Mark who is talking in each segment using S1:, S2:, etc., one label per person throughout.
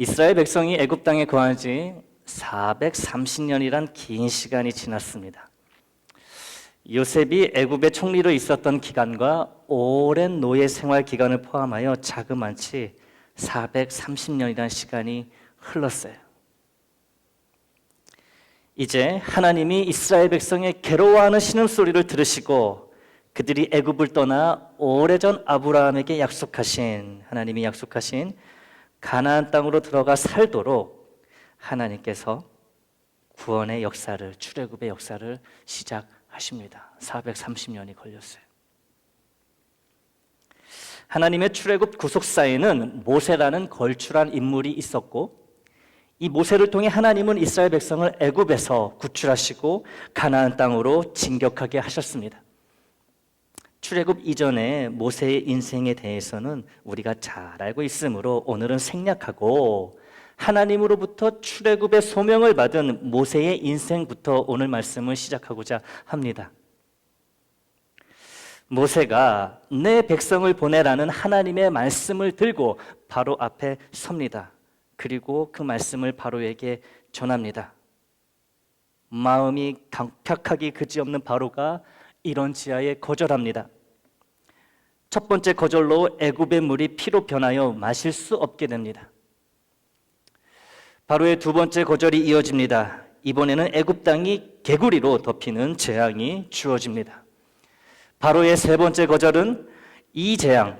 S1: 이스라엘 백성이 애굽 땅에 거한 지 430년이란 긴 시간이 지났습니다. 요셉이 애굽의 총리로 있었던 기간과 오랜 노예 생활 기간을 포함하여 자그마치 430년이라는 시간이 흘렀어요. 이제 하나님이 이스라엘 백성의 괴로워하는 신음소리를 들으시고 그들이 애굽을 떠나 오래전 아브라함에게 하나님이 약속하신 가나안 땅으로 들어가 살도록 하나님께서 구원의 역사를, 출애굽의 역사를 시작하십니다. 430년이 걸렸어요. 하나님의 출애굽 구속사에는 모세라는 걸출한 인물이 있었고, 이 모세를 통해 하나님은 이스라엘 백성을 애굽에서 구출하시고 가나안 땅으로 진격하게 하셨습니다. 출애굽 이전에 모세의 인생에 대해서는 우리가 잘 알고 있으므로 오늘은 생략하고 하나님으로부터 출애굽의 소명을 받은 모세의 인생부터 오늘 말씀을 시작하고자 합니다. 모세가 내 백성을 보내라는 하나님의 말씀을 들고 바로 앞에 섭니다. 그리고 그 말씀을 바로에게 전합니다. 마음이 강팍하기 그지없는 바로가 이런 지하에 거절합니다. 첫 번째 거절로 애굽의 물이 피로 변하여 마실 수 없게 됩니다. 바로의 두 번째 거절이 이어집니다. 이번에는 애굽 땅이 개구리로 덮이는 재앙이 주어집니다. 바로의 세 번째 거절은 이 재앙,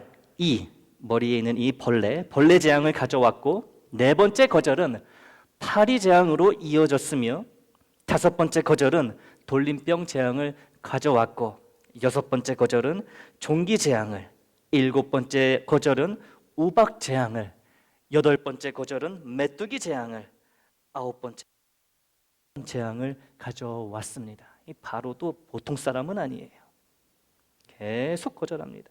S1: 머리에 있는 이 벌레 재앙을 가져왔고, 네 번째 거절은 파리 재앙으로 이어졌으며, 다섯 번째 거절은 돌림병 재앙을 가져왔고, 여섯 번째 거절은 종기 재앙을, 일곱 번째 거절은 우박 재앙을, 여덟 번째 거절은 메뚜기 재앙을, 아홉 번째 재앙을 가져왔습니다. 이 바로도 보통 사람은 아니에요. 계속 거절합니다.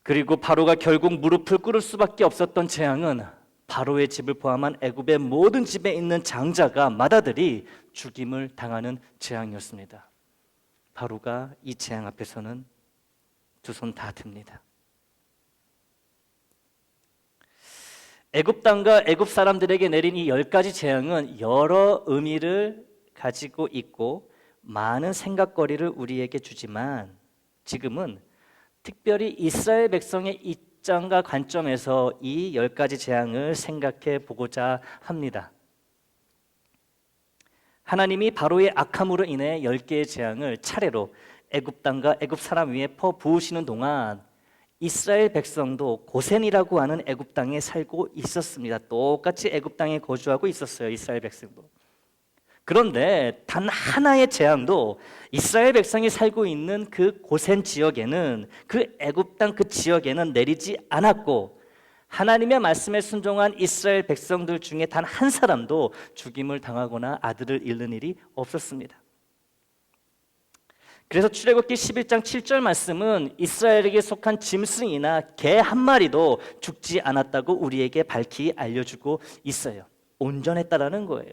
S1: 그리고 바로가 결국 무릎을 꿇을 수밖에 없었던 재앙은 바로의 집을 포함한 애굽의 모든 집에 있는 장자가 마다들이 죽임을 당하는 재앙이었습니다. 바로가 이 재앙 앞에서는 두 손 다 듭니다. 애굽 땅과 애굽 사람들에게 내린 이 10가지 재앙은 여러 의미를 가지고 있고 많은 생각거리를 우리에게 주지만, 지금은 특별히 이스라엘 백성의 입장과 관점에서 이 10가지 재앙을 생각해 보고자 합니다. 하나님이 바로의 악함으로 인해 10개의 재앙을 차례로 애굽 땅과 애굽 사람 위에 퍼부으시는 동안 이스라엘 백성도 고센이라고 하는 애굽 땅에 살고 있었습니다. 똑같이 애굽 땅에 거주하고 있었어요, 이스라엘 백성도. 그런데 단 하나의 재앙도 이스라엘 백성이 살고 있는 그 고센 지역에는, 그 애굽 땅 그 지역에는 내리지 않았고, 하나님의 말씀에 순종한 이스라엘 백성들 중에 단 한 사람도 죽임을 당하거나 아들을 잃는 일이 없었습니다. 그래서 출애굽기 11장 7절 말씀은 이스라엘에게 속한 짐승이나 개 한 마리도 죽지 않았다고 우리에게 밝히 알려주고 있어요. 온전했다라는 거예요.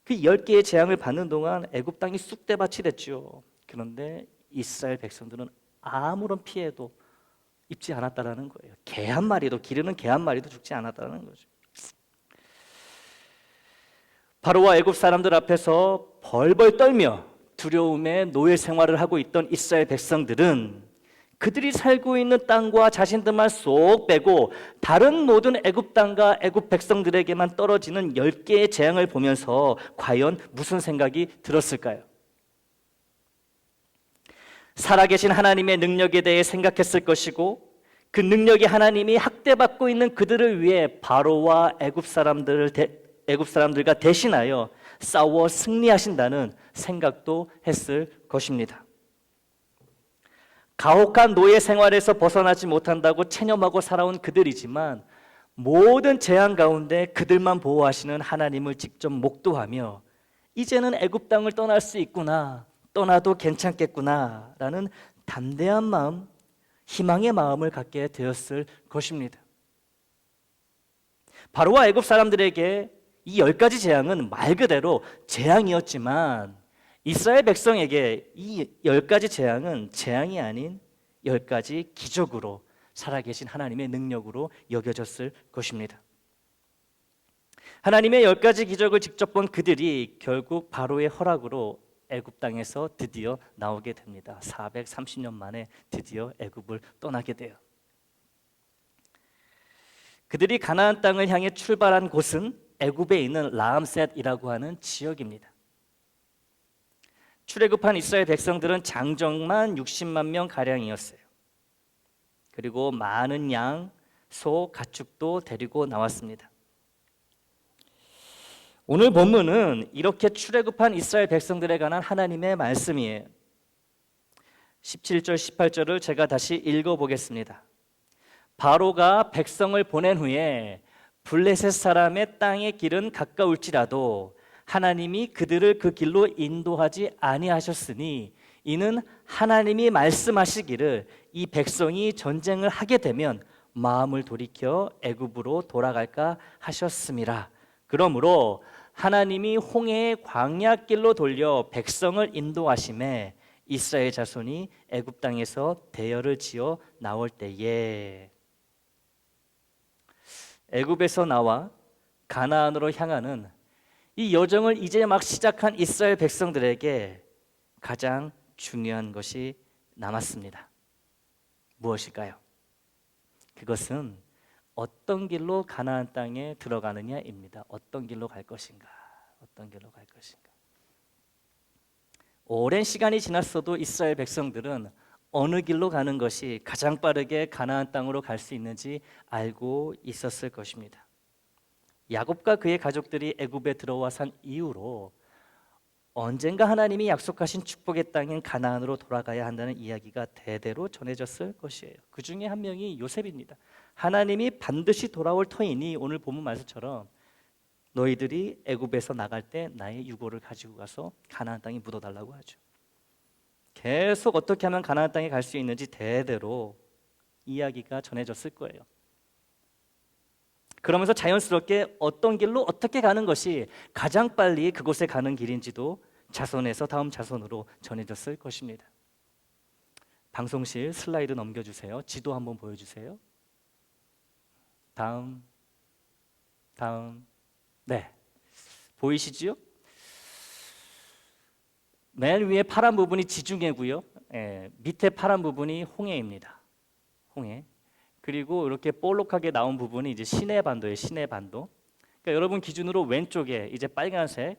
S1: 그 10개의 재앙을 받는 동안 애굽 땅이 쑥대밭이 됐죠. 그런데 이스라엘 백성들은 아무런 피해도 입지 않았다라는 거예요. 기르는 개 한 마리도 죽지 않았다는 거죠. 바로와 애굽 사람들 앞에서 벌벌 떨며 두려움의 노예 생활을 하고 있던 이스라엘 백성들은 그들이 살고 있는 땅과 자신들만 쏙 빼고 다른 모든 애굽 땅과 애굽 백성들에게만 떨어지는 10개의 재앙을 보면서 과연 무슨 생각이 들었을까요? 살아계신 하나님의 능력에 대해 생각했을 것이고, 그 능력이 하나님이 학대받고 있는 그들을 위해 바로와 애굽 사람들과 대신하여 싸워 승리하신다는 생각도 했을 것입니다. 가혹한 노예 생활에서 벗어나지 못한다고 체념하고 살아온 그들이지만 모든 재앙 가운데 그들만 보호하시는 하나님을 직접 목도하며 이제는 애굽 땅을 떠날 수 있구나, 떠나도 괜찮겠구나 라는 담대한 마음, 희망의 마음을 갖게 되었을 것입니다. 바로와 애굽 사람들에게 이 10가지 재앙은 말 그대로 재앙이었지만 이스라엘 백성에게 이 10가지 재앙은 재앙이 아닌 10가지 기적으로 살아계신 하나님의 능력으로 여겨졌을 것입니다. 하나님의 10가지 기적을 직접 본 그들이 결국 바로의 허락으로 애굽 땅에서 드디어 나오게 됩니다. 430년 만에 드디어 애굽을 떠나게 돼요. 그들이 가나안 땅을 향해 출발한 곳은 애굽에 있는 라암셋이라고 하는 지역입니다. 출애굽한 이스라엘 백성들은 장정만 60만 명 가량이었어요. 그리고 많은 양, 소, 가축도 데리고 나왔습니다. 오늘 본문은 이렇게 출애굽한 이스라엘 백성들에 관한 하나님의 말씀이에요. 17절, 18절을 제가 다시 읽어보겠습니다. 바로가 백성을 보낸 후에 블레셋 사람의 땅의 길은 가까울지라도 하나님이 그들을 그 길로 인도하지 아니하셨으니 이는 하나님이 말씀하시기를 이 백성이 전쟁을 하게 되면 마음을 돌이켜 애굽으로 돌아갈까 하셨음이라. 그러므로 하나님이 홍해의 광야길로 돌려 백성을 인도하심에 이스라엘 자손이 애굽 땅에서 대열을 지어 나올 때에 애굽에서 나와 가나안으로 향하는 이 여정을 이제 막 시작한 이스라엘 백성들에게 가장 중요한 것이 남았습니다. 무엇일까요? 그것은 어떤 길로 가나안 땅에 들어가느냐입니다. 어떤 길로 갈 것인가? 어떤 길로 갈 것인가? 오랜 시간이 지났어도 이스라엘 백성들은 어느 길로 가는 것이 가장 빠르게 가나안 땅으로 갈 수 있는지 알고 있었을 것입니다. 야곱과 그의 가족들이 애굽에 들어와 산 이후로 언젠가 하나님이 약속하신 축복의 땅인 가나안으로 돌아가야 한다는 이야기가 대대로 전해졌을 것이에요. 그 중에 한 명이 요셉입니다. 하나님이 반드시 돌아올 터이니 오늘 본문 말씀처럼 너희들이 애굽에서 나갈 때 나의 유고를 가지고 가서 가나안 땅에 묻어달라고 하죠. 계속 어떻게 하면 가나안 땅에 갈 수 있는지 대대로 이야기가 전해졌을 거예요. 그러면서 자연스럽게 어떤 길로 어떻게 가는 것이 가장 빨리 그곳에 가는 길인지도 자손에서 다음 자손으로 전해졌을 것입니다. 방송실 슬라이드 넘겨주세요. 지도 한번 보여주세요. 다음. 네, 보이시지요? 맨 위에 파란 부분이 지중해고요. 밑에 파란 부분이 홍해입니다. 홍해. 그리고 이렇게 볼록하게 나온 부분이 이제 시내반도예요. 시내반도. 그러니까 여러분 기준으로 왼쪽에 이제 빨간색,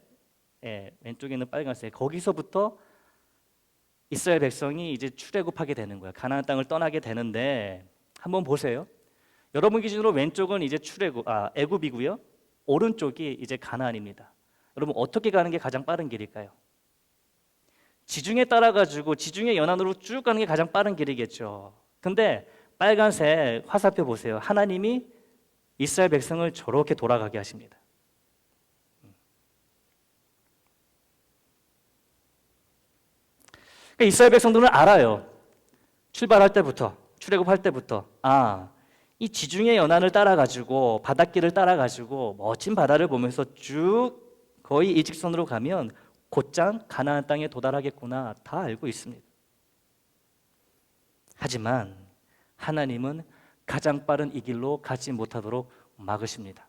S1: 왼쪽에 있는 빨간색, 거기서부터 이스라엘 백성이 이제 출애굽하게 되는 거예요. 가나안 땅을 떠나게 되는데 한번 보세요. 여러분 기준으로 왼쪽은 이제 애굽이고요. 오른쪽이 이제 가나안입니다. 여러분 어떻게 가는 게 가장 빠른 길일까요? 지중해 따라가지고 지중해 연안으로 쭉 가는 게 가장 빠른 길이겠죠. 근데 빨간색 화살표 보세요. 하나님이 이스라엘 백성을 저렇게 돌아가게 하십니다. 그러니까 이스라엘 백성들은 알아요. 출발할 때부터, 출애굽할 때부터 이 지중해 연안을 따라가지고 바닷길을 따라가지고 멋진 바다를 보면서 쭉 거의 일직선으로 가면 곧장 가나안 땅에 도달하겠구나 다 알고 있습니다. 하지만 하나님은 가장 빠른 이 길로 가지 못하도록 막으십니다.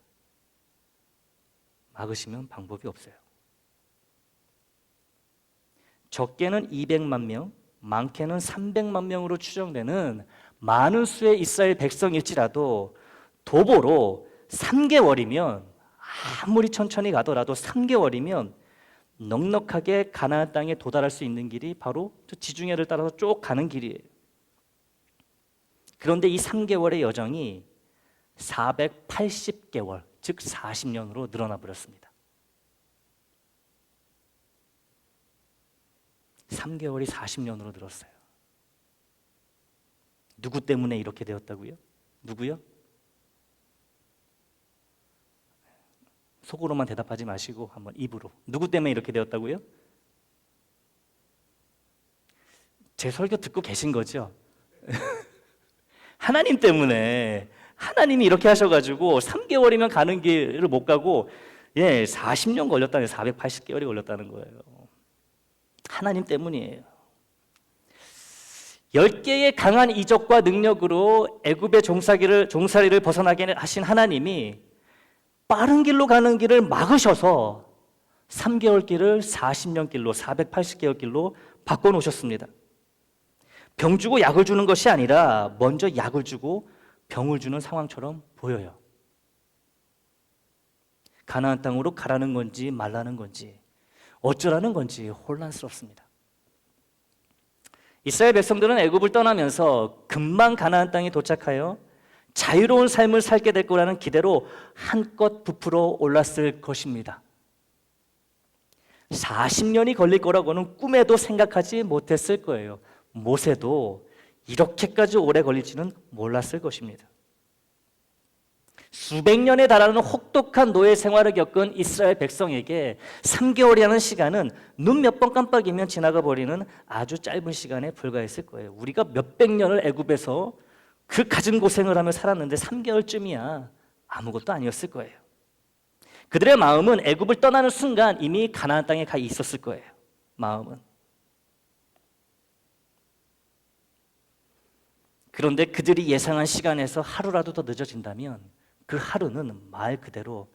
S1: 막으시면 방법이 없어요. 적게는 200만 명, 많게는 300만 명으로 추정되는 많은 수의 이스라엘 백성일지라도 도보로 3개월이면 아무리 천천히 가더라도 3개월이면 넉넉하게 가나안 땅에 도달할 수 있는 길이 바로 저 지중해를 따라서 쭉 가는 길이에요. 그런데 이 3개월의 여정이 480개월, 즉 40년으로 늘어나 버렸습니다. 3개월이 40년으로 늘었어요. 누구 때문에 이렇게 되었다고요? 누구요? 속으로만 대답하지 마시고 한번 입으로. 누구 때문에 이렇게 되었다고요? 제 설교 듣고 계신 거죠? 하나님 때문에. 하나님이 이렇게 하셔가지고 3개월이면 가는 길을 못 가고 40년 걸렸다는 480개월이 걸렸다는 거예요. 하나님 때문이에요. 10개의 강한 이적과 능력으로 애굽의 종살이를 벗어나게 하신 하나님이 빠른 길로 가는 길을 막으셔서 3개월 길을 40년 길로 480개월 길로 바꿔놓으셨습니다. 병 주고 약을 주는 것이 아니라 먼저 약을 주고 병을 주는 상황처럼 보여요. 가나안 땅으로 가라는 건지 말라는 건지 어쩌라는 건지 혼란스럽습니다. 이스라엘 백성들은 애굽을 떠나면서 금방 가나안 땅에 도착하여 자유로운 삶을 살게 될 거라는 기대로 한껏 부풀어 올랐을 것입니다. 40년이 걸릴 거라고는 꿈에도 생각하지 못했을 거예요. 모세도 이렇게까지 오래 걸릴지는 몰랐을 것입니다. 수백 년에 달하는 혹독한 노예 생활을 겪은 이스라엘 백성에게 3개월이라는 시간은 눈 몇 번 깜빡이면 지나가 버리는 아주 짧은 시간에 불과했을 거예요. 우리가 몇백 년을 애굽에서 그 갖은 고생을 하며 살았는데 3개월쯤이야 아무것도 아니었을 거예요. 그들의 마음은 애굽을 떠나는 순간 이미 가나안 땅에 가 있었을 거예요. 마음은. 그런데 그들이 예상한 시간에서 하루라도 더 늦어진다면 그 하루는 말 그대로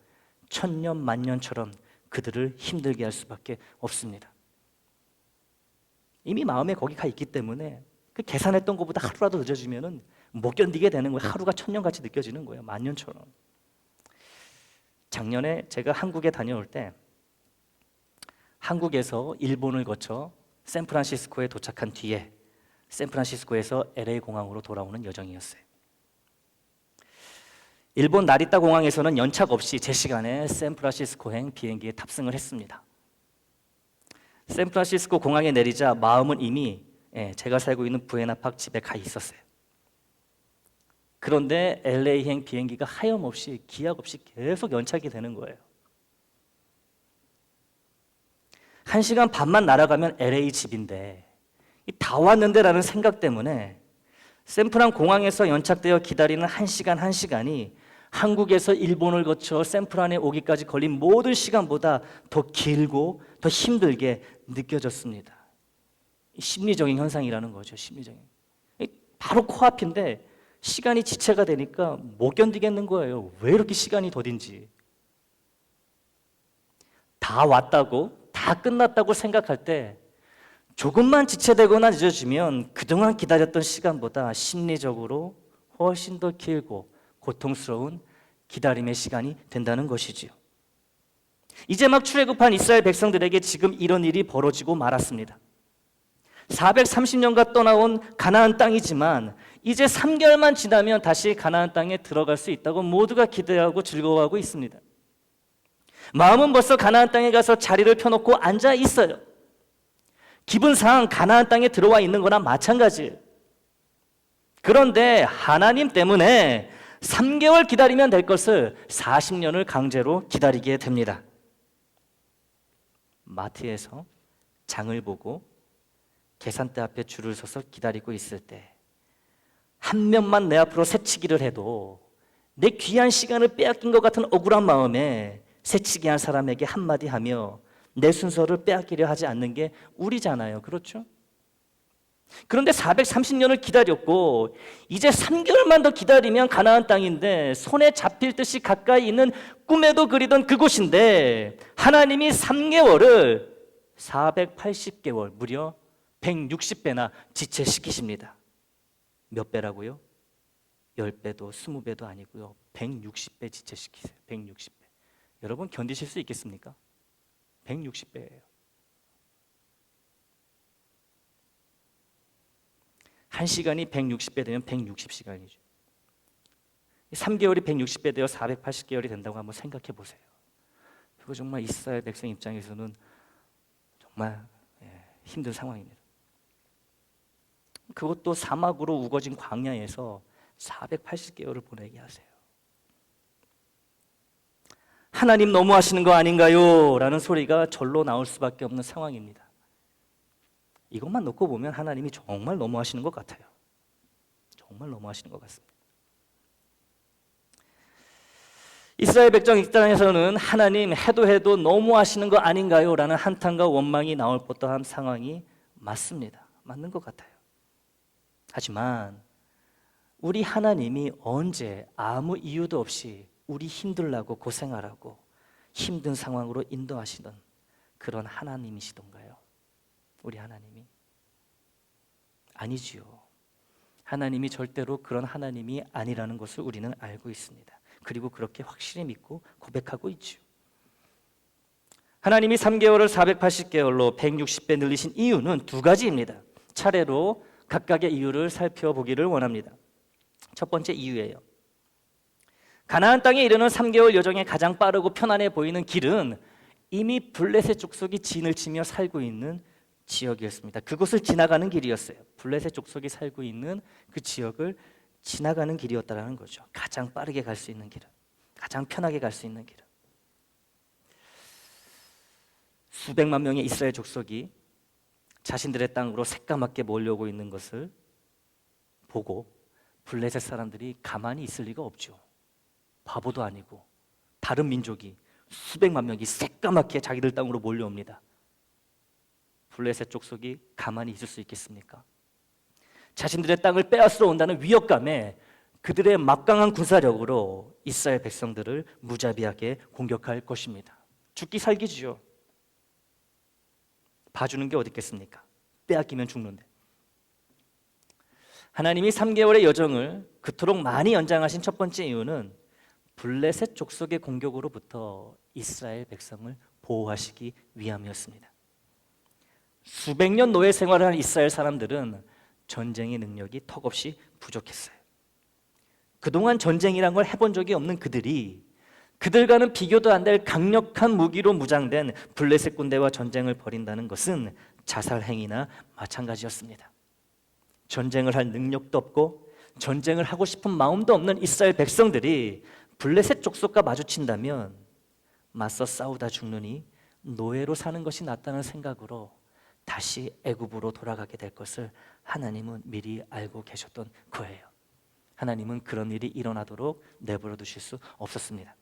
S1: 천년 만년처럼 그들을 힘들게 할 수밖에 없습니다. 이미 마음에 거기 가 있기 때문에 그 계산했던 것보다 하루라도 늦어지면은 못 견디게 되는 거예요. 하루가 천년같이 느껴지는 거예요. 만년처럼. 작년에 제가 한국에 다녀올 때 한국에서 일본을 거쳐 샌프란시스코에 도착한 뒤에 샌프란시스코에서 LA 공항으로 돌아오는 여정이었어요. 일본 나리타 공항에서는 연착 없이 제 시간에 샌프란시스코행 비행기에 탑승을 했습니다. 샌프란시스코 공항에 내리자 마음은 이미 제가 살고 있는 부에나파크 집에 가 있었어요. 그런데 LA행 비행기가 하염없이 기약 없이 계속 연착이 되는 거예요. 1시간 반만 날아가면 LA 집인데 다 왔는데 라는 생각 때문에 샌프란 공항에서 연착되어 기다리는 1시간이 한국에서 일본을 거쳐 샌프란에 오기까지 걸린 모든 시간보다 더 길고 더 힘들게 느껴졌습니다. 심리적인 현상이라는 거죠. 심리적인. 바로 코앞인데 시간이 지체가 되니까 못 견디겠는 거예요. 왜 이렇게 시간이 더딘지. 다 왔다고, 다 끝났다고 생각할 때 조금만 지체되거나 늦어지면 그동안 기다렸던 시간보다 심리적으로 훨씬 더 길고 고통스러운 기다림의 시간이 된다는 것이지요. 이제 막 출애굽한 이스라엘 백성들에게 지금 이런 일이 벌어지고 말았습니다. 430년간 떠나온 가나안 땅이지만 이제 3개월만 지나면 다시 가나안 땅에 들어갈 수 있다고 모두가 기대하고 즐거워하고 있습니다. 마음은 벌써 가나안 땅에 가서 자리를 펴놓고 앉아 있어요. 기분상 가나안 땅에 들어와 있는 거나 마찬가지예요. 그런데 하나님 때문에 3개월 기다리면 될 것을 40년을 강제로 기다리게 됩니다. 마트에서 장을 보고 계산대 앞에 줄을 서서 기다리고 있을 때 한 명만 내 앞으로 새치기를 해도 내 귀한 시간을 빼앗긴 것 같은 억울한 마음에 새치기 한 사람에게 한마디 하며 내 순서를 빼앗기려 하지 않는 게 우리잖아요. 그렇죠? 그런데 430년을 기다렸고 이제 3개월만 더 기다리면 가나안 땅인데 손에 잡힐 듯이 가까이 있는 꿈에도 그리던 그곳인데 하나님이 3개월을 480개월 무려 160배나 지체시키십니다. 몇 배라고요? 10배도 20배도 아니고요. 160배 지체시키세요. 160배. 여러분 견디실 수 있겠습니까? 160배예요. 1시간이 160배 되면 160시간이죠. 3개월이 160배 되어 480개월이 된다고 한번 생각해 보세요. 그거 정말 이스라엘 백성 입장에서는 정말 힘든 상황입니다. 그것도 사막으로 우거진 광야에서 480개월을 보내게 하세요. 하나님 너무하시는 거 아닌가요? 라는 소리가 절로 나올 수밖에 없는 상황입니다. 이것만 놓고 보면 하나님이 정말 너무하시는 것 같아요. 정말 너무하시는 것 같습니다. 이스라엘 백성 입장에서는 하나님 해도 너무하시는 거 아닌가요? 라는 한탄과 원망이 나올 법한 상황이 맞습니다. 맞는 것 같아요. 하지만 우리 하나님이 언제 아무 이유도 없이 우리 힘들라고 고생하라고 힘든 상황으로 인도하시던 그런 하나님이시던가요? 우리 하나님이? 아니지요. 하나님이 절대로 그런 하나님이 아니라는 것을 우리는 알고 있습니다. 그리고 그렇게 확실히 믿고 고백하고 있죠. 하나님이 3개월을 480개월로 160배 늘리신 이유는 두 가지입니다. 차례로 각각의 이유를 살펴보기를 원합니다. 첫 번째 이유예요. 가나안 땅에 이르는 3개월 여정에 가장 빠르고 편안해 보이는 길은 이미 블레셋 족속이 진을 치며 살고 있는 지역이었습니다. 그곳을 지나가는 길이었어요. 블레셋 족속이 살고 있는 그 지역을 지나가는 길이었다는 거죠. 가장 빠르게 갈 수 있는 길은, 가장 편하게 갈 수 있는 길은. 수백만 명의 이스라엘 족속이 자신들의 땅으로 새까맣게 몰려오고 있는 것을 보고 블레셋 사람들이 가만히 있을 리가 없죠. 바보도 아니고 다른 민족이 수백만 명이 새까맣게 자기들 땅으로 몰려옵니다. 블레셋 족속이 가만히 있을 수 있겠습니까? 자신들의 땅을 빼앗으러 온다는 위협감에 그들의 막강한 군사력으로 이스라엘 백성들을 무자비하게 공격할 것입니다. 죽기 살기지요. 봐주는 게 어디 있겠습니까? 빼앗기면 죽는데. 하나님이 3개월의 여정을 그토록 많이 연장하신 첫 번째 이유는 블레셋 족속의 공격으로부터 이스라엘 백성을 보호하시기 위함이었습니다. 수백 년 노예 생활을 한 이스라엘 사람들은 전쟁의 능력이 턱없이 부족했어요. 그동안 전쟁이란 걸 해본 적이 없는 그들이 그들과는 비교도 안 될 강력한 무기로 무장된 블레셋 군대와 전쟁을 벌인다는 것은 자살 행위나 마찬가지였습니다. 전쟁을 할 능력도 없고 전쟁을 하고 싶은 마음도 없는 이스라엘 백성들이 블레셋 족속과 마주친다면 맞서 싸우다 죽느니 노예로 사는 것이 낫다는 생각으로 다시 애굽으로 돌아가게 될 것을 하나님은 미리 알고 계셨던 거예요. 하나님은 그런 일이 일어나도록 내버려 두실 수 없었습니다.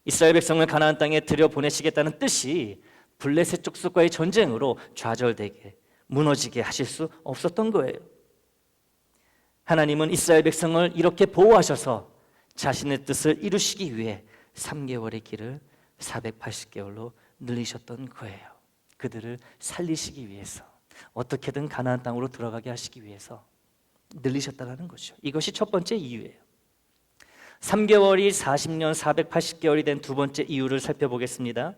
S1: 이스라엘 백성을 가나안 땅에 들여보내시겠다는 뜻이 블레셋 족속과의 전쟁으로 좌절되게 무너지게 하실 수 없었던 거예요. 하나님은 이스라엘 백성을 이렇게 보호하셔서 자신의 뜻을 이루시기 위해 3개월의 길을 480개월로 늘리셨던 거예요. 그들을 살리시기 위해서, 어떻게든 가나안 땅으로 들어가게 하시기 위해서 늘리셨다는 거죠. 이것이 첫 번째 이유예요. 3개월이 40년 480개월이 된 두 번째 이유를 살펴보겠습니다.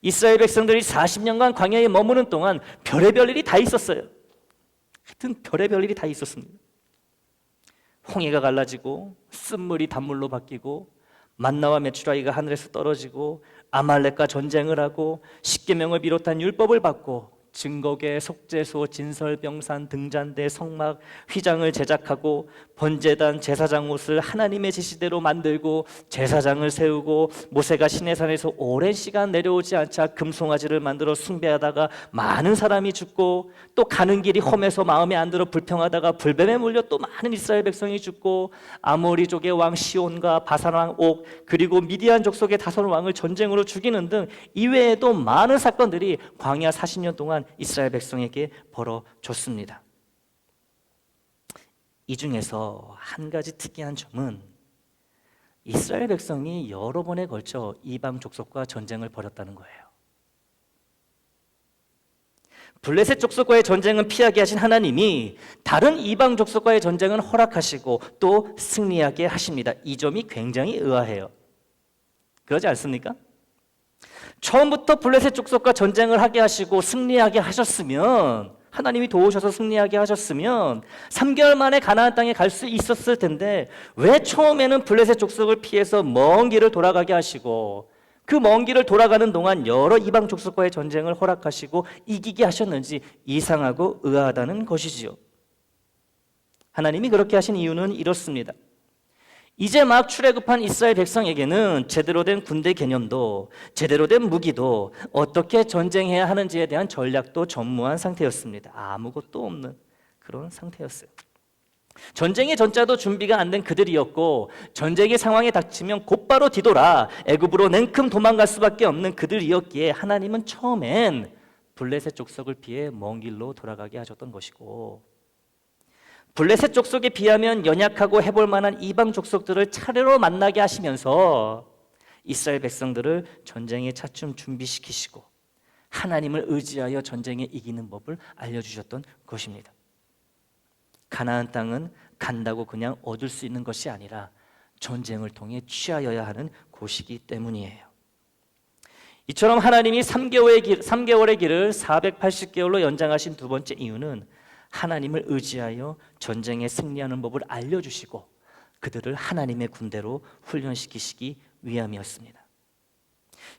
S1: 이스라엘 백성들이 40년간 광야에 머무는 동안 별의별 일이 다 있었어요. 하여튼 별의별 일이 다 있었습니다. 홍해가 갈라지고 쓴물이 단물로 바뀌고 만나와 메추라기가 하늘에서 떨어지고 아말렉과 전쟁을 하고 십계명을 비롯한 율법을 받고 증거계, 속죄소, 진설병산, 등잔대, 성막, 휘장을 제작하고 번제단, 제사장 옷을 하나님의 지시대로 만들고 제사장을 세우고 모세가 시내산에서 오랜 시간 내려오지 않자 금송아지를 만들어 숭배하다가 많은 사람이 죽고 또 가는 길이 험해서 마음에 안 들어 불평하다가 불뱀에 물려 또 많은 이스라엘 백성이 죽고 아모리족의 왕 시온과 바산 왕 옥 그리고 미디안 족속의 다섯 왕을 전쟁으로 죽이는 등 이외에도 많은 사건들이 광야 40년 동안 이스라엘 백성에게 벌어졌습니다. 이 중에서 한 가지 특이한 점은 이스라엘 백성이 여러 번에 걸쳐 이방 족속과 전쟁을 벌였다는 거예요. 블레셋 족속과의 전쟁은 피하게 하신 하나님이 다른 이방 족속과의 전쟁은 허락하시고 또 승리하게 하십니다. 이 점이 굉장히 의아해요. 그러지 않습니까? 처음부터 블레셋 족속과 전쟁을 하게 하시고 승리하게 하셨으면, 하나님이 도우셔서 승리하게 하셨으면 3개월 만에 가나안 땅에 갈 수 있었을 텐데 왜 처음에는 블레셋 족속을 피해서 먼 길을 돌아가게 하시고 그 먼 길을 돌아가는 동안 여러 이방 족속과의 전쟁을 허락하시고 이기게 하셨는지 이상하고 의아하다는 것이지요. 하나님이 그렇게 하신 이유는 이렇습니다. 이제 막 출애굽한 이스라엘 백성에게는 제대로 된 군대 개념도 제대로 된 무기도 어떻게 전쟁해야 하는지에 대한 전략도 전무한 상태였습니다. 아무것도 없는 그런 상태였어요. 전쟁의 전자도 준비가 안 된 그들이었고 전쟁의 상황에 닥치면 곧바로 뒤돌아 애굽으로 냉큼 도망갈 수밖에 없는 그들이었기에 하나님은 처음엔 블레셋 족속을 피해 먼 길로 돌아가게 하셨던 것이고, 블레셋 족속에 비하면 연약하고 해볼 만한 이방 족속들을 차례로 만나게 하시면서 이스라엘 백성들을 전쟁에 차츰 준비시키시고 하나님을 의지하여 전쟁에 이기는 법을 알려주셨던 것입니다. 가나안 땅은 간다고 그냥 얻을 수 있는 것이 아니라 전쟁을 통해 취하여야 하는 곳이기 때문이에요. 이처럼 하나님이 3개월의 길을 480개월로 연장하신 두 번째 이유는 하나님을 의지하여 전쟁에 승리하는 법을 알려주시고 그들을 하나님의 군대로 훈련시키시기 위함이었습니다.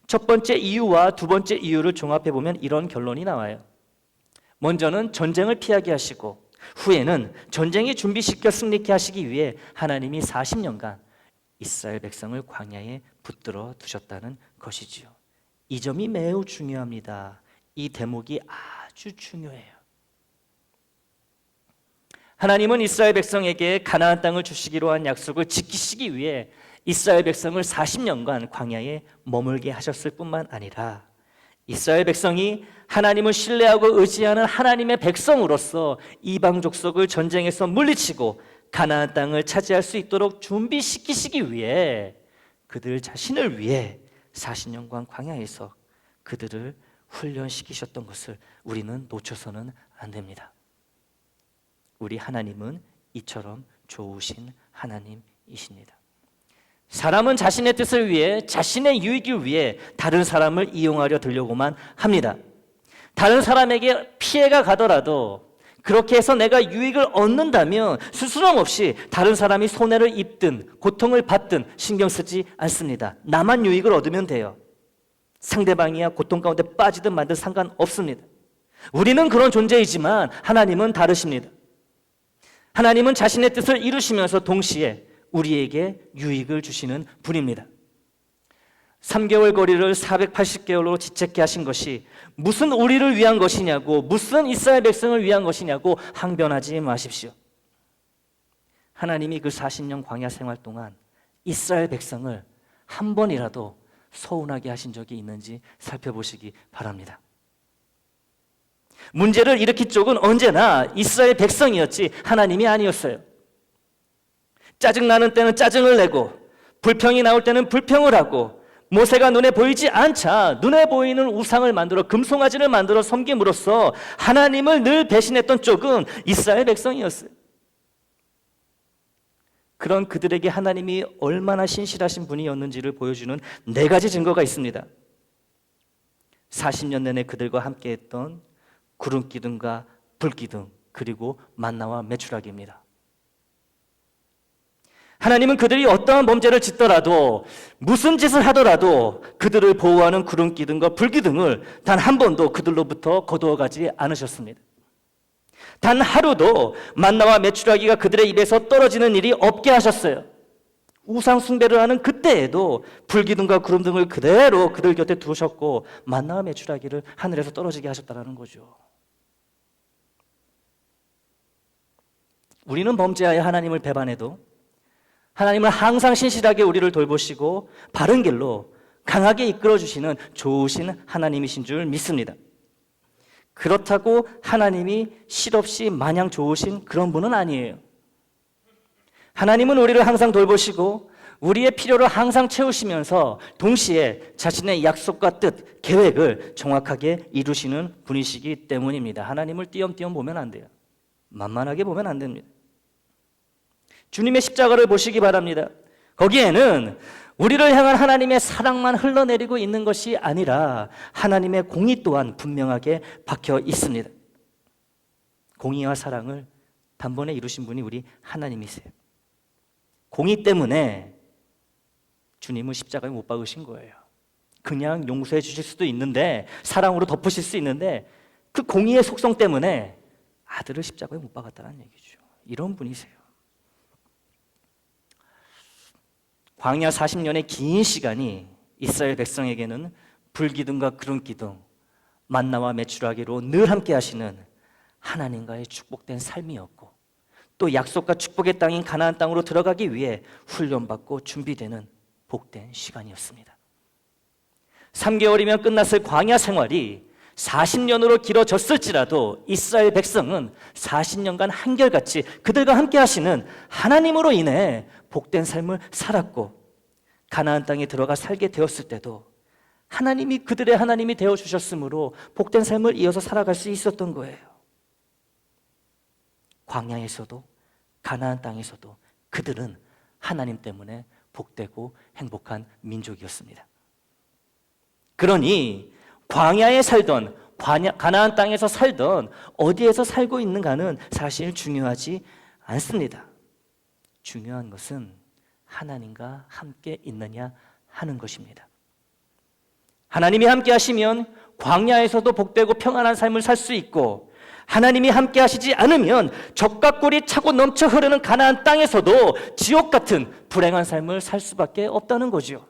S1: 첫 번째 이유와 두 번째 이유를 종합해보면 이런 결론이 나와요. 먼저는 전쟁을 피하게 하시고 후에는 전쟁에 준비시켜 승리케 하시기 위해 하나님이 40년간 이스라엘 백성을 광야에 붙들어 두셨다는 것이지요. 이 점이 매우 중요합니다. 이 대목이 아주 중요해요. 하나님은 이스라엘 백성에게 가나안 땅을 주시기로 한 약속을 지키시기 위해 이스라엘 백성을 40년간 광야에 머물게 하셨을 뿐만 아니라 이스라엘 백성이 하나님을 신뢰하고 의지하는 하나님의 백성으로서 이방 족속을 전쟁에서 물리치고 가나안 땅을 차지할 수 있도록 준비시키시기 위해 그들 자신을 위해 40년간 광야에서 그들을 훈련시키셨던 것을 우리는 놓쳐서는 안 됩니다. 우리 하나님은 이처럼 좋으신 하나님이십니다. 사람은 자신의 뜻을 위해 자신의 유익을 위해 다른 사람을 이용하려 들려고만 합니다. 다른 사람에게 피해가 가더라도 그렇게 해서 내가 유익을 얻는다면 스스럼 없이 다른 사람이 손해를 입든 고통을 받든 신경 쓰지 않습니다. 나만 유익을 얻으면 돼요. 상대방이야 고통 가운데 빠지든 말든 상관없습니다. 우리는 그런 존재이지만 하나님은 다르십니다. 하나님은 자신의 뜻을 이루시면서 동시에 우리에게 유익을 주시는 분입니다. 3개월 거리를 480개월로 지체케 하신 것이 무슨 우리를 위한 것이냐고, 무슨 이스라엘 백성을 위한 것이냐고 항변하지 마십시오. 하나님이 그 40년 광야 생활 동안 이스라엘 백성을 한 번이라도 서운하게 하신 적이 있는지 살펴보시기 바랍니다. 문제를 일으킨 쪽은 언제나 이스라엘 백성이었지 하나님이 아니었어요. 짜증나는 때는 짜증을 내고 불평이 나올 때는 불평을 하고 모세가 눈에 보이지 않자 눈에 보이는 우상을 만들어 금송아지를 만들어 섬김으로써 하나님을 늘 배신했던 쪽은 이스라엘 백성이었어요. 그런 그들에게 하나님이 얼마나 신실하신 분이었는지를 보여주는 4가지 증거가 있습니다. 40년 내내 그들과 함께했던 구름 기둥과 불 기둥 그리고 만나와 메추라기입니다. 하나님은 그들이 어떠한 범죄를 짓더라도 무슨 짓을 하더라도 그들을 보호하는 구름 기둥과 불 기둥을 단 한 번도 그들로부터 거두어가지 않으셨습니다. 단 하루도 만나와 메추라기가 그들의 입에서 떨어지는 일이 없게 하셨어요. 우상 숭배를 하는 그때에도 불기둥과 구름 등을 그대로 그들 곁에 두셨고 만나와 메추라기를 하늘에서 떨어지게 하셨다는 거죠. 우리는 범죄하여 하나님을 배반해도 하나님은 항상 신실하게 우리를 돌보시고 바른 길로 강하게 이끌어주시는 좋으신 하나님이신 줄 믿습니다. 그렇다고 하나님이 실없이 마냥 좋으신 그런 분은 아니에요. 하나님은 우리를 항상 돌보시고 우리의 필요를 항상 채우시면서 동시에 자신의 약속과 뜻, 계획을 정확하게 이루시는 분이시기 때문입니다. 하나님을 띄엄띄엄 보면 안 돼요. 만만하게 보면 안 됩니다. 주님의 십자가를 보시기 바랍니다. 거기에는 우리를 향한 하나님의 사랑만 흘러내리고 있는 것이 아니라 하나님의 공의 또한 분명하게 박혀 있습니다. 공의와 사랑을 단번에 이루신 분이 우리 하나님이세요. 공의 때문에 주님은 십자가에 못 박으신 거예요. 그냥 용서해 주실 수도 있는데 사랑으로 덮으실 수 있는데 그 공의의 속성 때문에 아들을 십자가에 못 박았다는 얘기죠. 이런 분이세요. 광야 40년의 긴 시간이 이스라엘 백성에게는 불기둥과 구름기둥, 만나와 메추라기로 늘 함께 하시는 하나님과의 축복된 삶이었고 또 약속과 축복의 땅인 가나안 땅으로 들어가기 위해 훈련받고 준비되는 복된 시간이었습니다. 3개월이면 끝났을 광야 생활이 40년으로 길어졌을지라도 이스라엘 백성은 40년간 한결같이 그들과 함께 하시는 하나님으로 인해 복된 삶을 살았고, 가나안 땅에 들어가 살게 되었을 때도 하나님이 그들의 하나님이 되어주셨으므로 복된 삶을 이어서 살아갈 수 있었던 거예요. 광야에서도 가나안 땅에서도 그들은 하나님 때문에 복되고 행복한 민족이었습니다. 그러니 광야에 살던, 가나안 땅에서 살던, 어디에서 살고 있는가는 사실 중요하지 않습니다. 중요한 것은 하나님과 함께 있느냐 하는 것입니다. 하나님이 함께 하시면 광야에서도 복되고 평안한 삶을 살 수 있고, 하나님이 함께 하시지 않으면 적과 꿀이 차고 넘쳐 흐르는 가나안 땅에서도 지옥 같은 불행한 삶을 살 수밖에 없다는 거죠.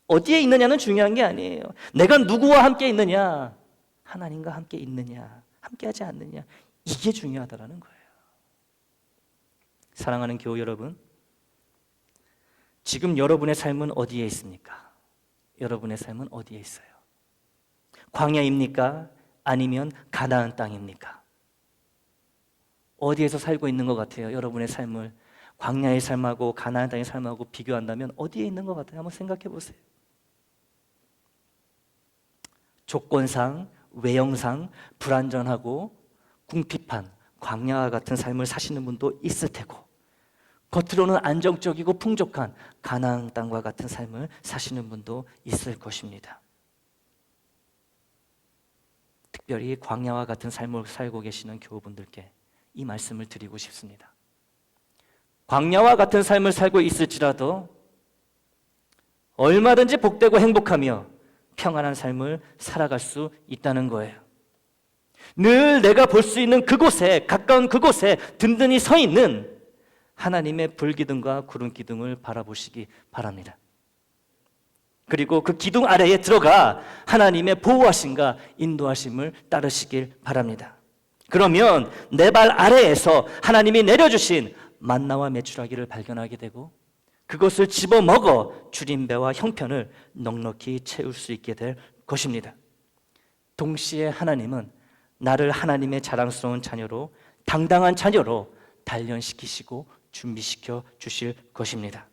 S1: 어디에 있느냐는 중요한 게 아니에요. 내가 누구와 함께 있느냐, 하나님과 함께 있느냐, 함께 하지 않느냐, 이게 중요하다는 거예요. 사랑하는 교우 여러분, 지금 여러분의 삶은 어디에 있습니까? 여러분의 삶은 어디에 있어요? 광야입니까? 아니면 가나안 땅입니까? 어디에서 살고 있는 것 같아요? 여러분의 삶을 광야의 삶하고 가나안 땅의 삶하고 비교한다면 어디에 있는 것 같아요? 한번 생각해 보세요. 조건상, 외형상 불안전하고 궁핍한 광야와 같은 삶을 사시는 분도 있을 테고, 겉으로는 안정적이고 풍족한 가나안 땅과 같은 삶을 사시는 분도 있을 것입니다. 특별히 광야와 같은 삶을 살고 계시는 교우분들께 이 말씀을 드리고 싶습니다. 광야와 같은 삶을 살고 있을지라도 얼마든지 복되고 행복하며 평안한 삶을 살아갈 수 있다는 거예요. 늘 내가 볼 수 있는 그곳에, 가까운 그곳에 든든히 서 있는 하나님의 불기둥과 구름기둥을 바라보시기 바랍니다. 그리고 그 기둥 아래에 들어가 하나님의 보호하심과 인도하심을 따르시길 바랍니다. 그러면 내 발 아래에서 하나님이 내려주신 만나와 메추라기를 발견하게 되고, 그것을 집어먹어 줄임배와 형편을 넉넉히 채울 수 있게 될 것입니다. 동시에 하나님은 나를 하나님의 자랑스러운 자녀로, 당당한 자녀로 단련시키시고 준비시켜 주실 것입니다.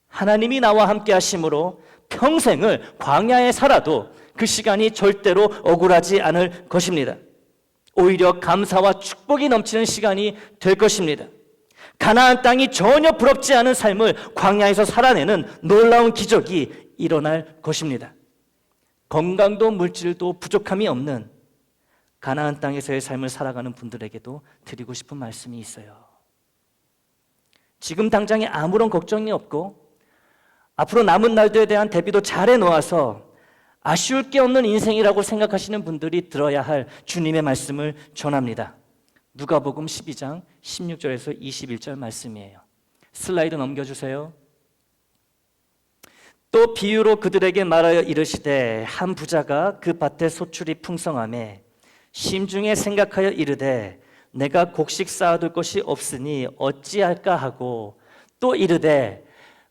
S1: 하나님이 나와 함께 하심으로 평생을 광야에 살아도 그 시간이 절대로 억울하지 않을 것입니다. 오히려 감사와 축복이 넘치는 시간이 될 것입니다. 가나안 땅이 전혀 부럽지 않은 삶을 광야에서 살아내는 놀라운 기적이 일어날 것입니다. 건강도 물질도 부족함이 없는 가나안 땅에서의 삶을 살아가는 분들에게도 드리고 싶은 말씀이 있어요. 지금 당장에 아무런 걱정이 없고 앞으로 남은 날들에 대한 대비도 잘 해놓아서 아쉬울 게 없는 인생이라고 생각하시는 분들이 들어야 할 주님의 말씀을 전합니다. 누가복음 12장 16절에서 21절 말씀이에요. 슬라이드 넘겨주세요. 또 비유로 그들에게 말하여 이르시되, 한 부자가 그 밭에 소출이 풍성하매 심중에 생각하여 이르되, 내가 곡식 쌓아둘 것이 없으니 어찌할까 하고, 또 이르되,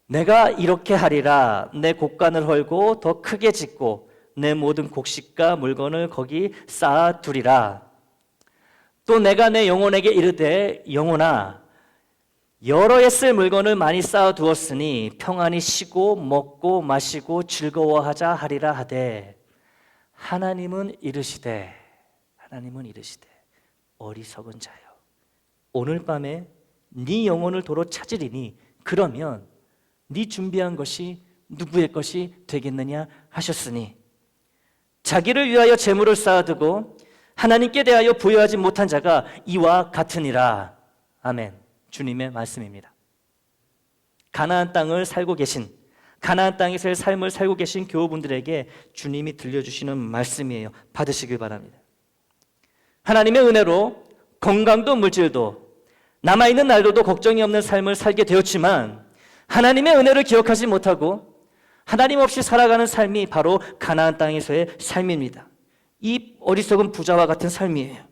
S1: 내가 이렇게 하리라, 내 곡간을 헐고 더 크게 짓고 내 모든 곡식과 물건을 거기 쌓아두리라. 또 내가 내 영혼에게 이르되, 영혼아, 여러 해 쓸 물건을 많이 쌓아두었으니 평안히 쉬고 먹고 마시고 즐거워하자 하리라 하되, 하나님은 이르시되 어리석은 자여, 오늘 밤에 네 영혼을 도로 찾으리니 그러면 네 준비한 것이 누구의 것이 되겠느냐 하셨으니, 자기를 위하여 재물을 쌓아두고 하나님께 대하여 부여하지 못한 자가 이와 같으니라. 아멘. 주님의 말씀입니다. 가나안 땅을 살고 계신, 가나안 땅에서의 삶을 살고 계신 교우분들에게 주님이 들려주시는 말씀이에요. 받으시길 바랍니다. 하나님의 은혜로 건강도 물질도 남아있는 날로도 걱정이 없는 삶을 살게 되었지만, 하나님의 은혜를 기억하지 못하고 하나님 없이 살아가는 삶이 바로 가나안 땅에서의 삶입니다. 이 어리석은 부자와 같은 삶이에요.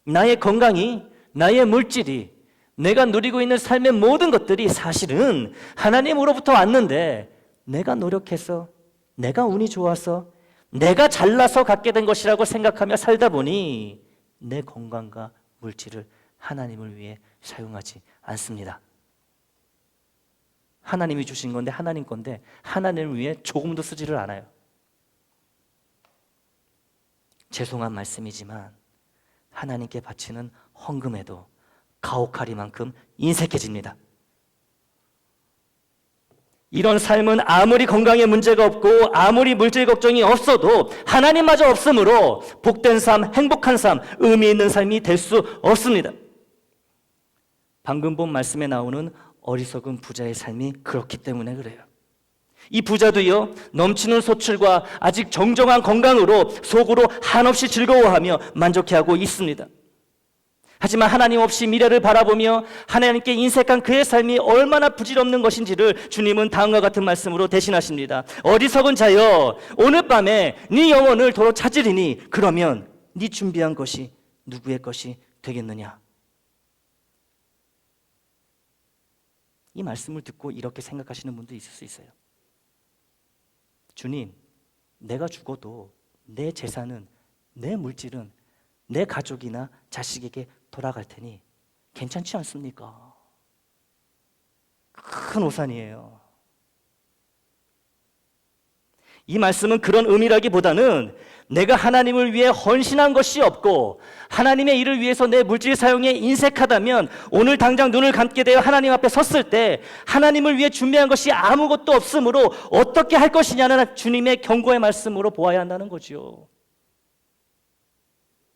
S1: 나의 건강이, 나의 물질이, 내가 누리고 있는 삶의 모든 것들이 사실은 하나님으로부터 왔는데, 내가 노력해서, 내가 운이 좋아서, 내가 잘나서 갖게 된 것이라고 생각하며 살다 보니 내 건강과 물질을 하나님을 위해 사용하지 않습니다. 하나님이 주신 건데 하나님 건데 하나님을 위해 조금도 쓰지를 않아요. 죄송한 말씀이지만 하나님께 바치는 헌금에도 가혹하리만큼 인색해집니다. 이런 삶은 아무리 건강에 문제가 없고 아무리 물질 걱정이 없어도 하나님마저 없으므로 복된 삶, 행복한 삶, 의미 있는 삶이 될 수 없습니다. 방금 본 말씀에 나오는 어리석은 부자의 삶이 그렇기 때문에 그래요. 이 부자도요, 넘치는 소출과 아직 정정한 건강으로 속으로 한없이 즐거워하며 만족해하고 있습니다. 하지만 하나님 없이 미래를 바라보며 하나님께 인색한 그의 삶이 얼마나 부질없는 것인지를 주님은 다음과 같은 말씀으로 대신하십니다. 어리석은 자여, 오늘 밤에 네 영혼을 도로 찾으리니 그러면 네 준비한 것이 누구의 것이 되겠느냐? 이 말씀을 듣고 이렇게 생각하시는 분도 있을 수 있어요. 주님, 내가 죽어도 내 재산은, 내 물질은 내 가족이나 자식에게 돌아갈 테니 괜찮지 않습니까? 큰 오산이에요. 이 말씀은 그런 의미라기보다는 내가 하나님을 위해 헌신한 것이 없고 하나님의 일을 위해서 내 물질 사용에 인색하다면 오늘 당장 눈을 감게 되어 하나님 앞에 섰을 때 하나님을 위해 준비한 것이 아무것도 없으므로 어떻게 할 것이냐는 주님의 경고의 말씀으로 보아야 한다는 거죠.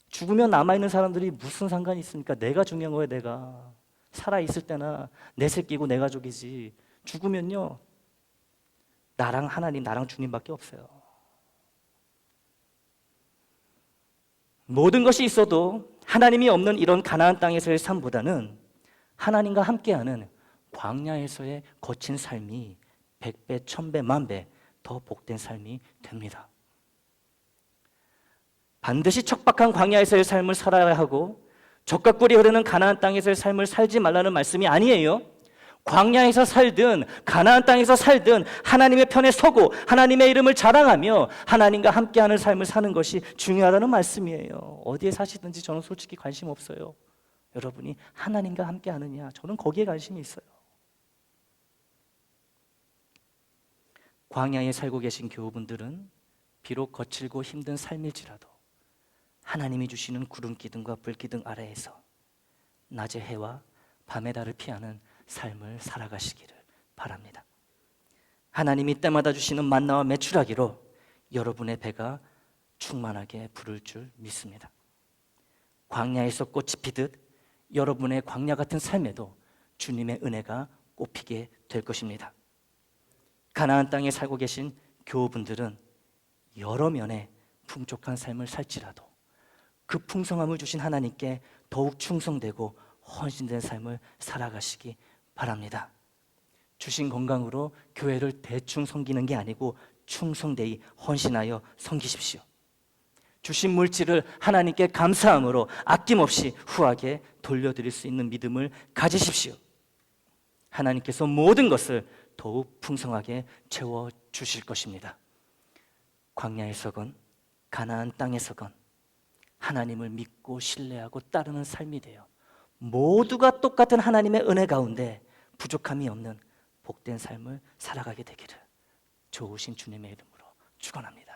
S1: 죽으면 남아있는 사람들이 무슨 상관이 있습니까? 내가 중요한 거예요. 내가 살아있을 때나 내 새끼고 내 가족이지, 죽으면요 나랑 하나님, 나랑 주님밖에 없어요. 모든 것이 있어도 하나님이 없는 이런 가나안 땅에서의 삶보다는 하나님과 함께하는 광야에서의 거친 삶이 100배, 1000배, 10,000배 더 복된 삶이 됩니다. 반드시 척박한 광야에서의 삶을 살아야 하고 젖과 꿀이 흐르는 가나안 땅에서의 삶을 살지 말라는 말씀이 아니에요. 광야에서 살든 가나안 땅에서 살든 하나님의 편에 서고 하나님의 이름을 자랑하며 하나님과 함께하는 삶을 사는 것이 중요하다는 말씀이에요. 어디에 사시든지 저는 솔직히 관심 없어요. 여러분이 하나님과 함께하느냐, 저는 거기에 관심이 있어요. 광야에 살고 계신 교우분들은 비록 거칠고 힘든 삶일지라도 하나님이 주시는 구름 기둥과 불 기둥 아래에서 낮의 해와 밤의 달을 피하는 삶을 살아가시기를 바랍니다. 하나님이 때마다 주시는 만나와 메추라기로 여러분의 배가 충만하게 부를 줄 믿습니다. 광야에서 꽃이 피듯 여러분의 광야 같은 삶에도 주님의 은혜가 꽃피게 될 것입니다. 가나안 땅에 살고 계신 교우분들은 여러 면에 풍족한 삶을 살지라도 그 풍성함을 주신 하나님께 더욱 충성되고 헌신된 삶을 살아가시기 바랍니다. 주신 건강으로 교회를 대충 섬기는 게 아니고 충성되이 헌신하여 섬기십시오. 주신 물질을 하나님께 감사함으로 아낌없이 후하게 돌려드릴 수 있는 믿음을 가지십시오. 하나님께서 모든 것을 더욱 풍성하게 채워주실 것입니다. 광야에서건 가나안 땅에서건 하나님을 믿고 신뢰하고 따르는 삶이 되어 모두가 똑같은 하나님의 은혜 가운데 부족함이 없는 복된 삶을 살아가게 되기를 좋으신 주님의 이름으로 축원합니다.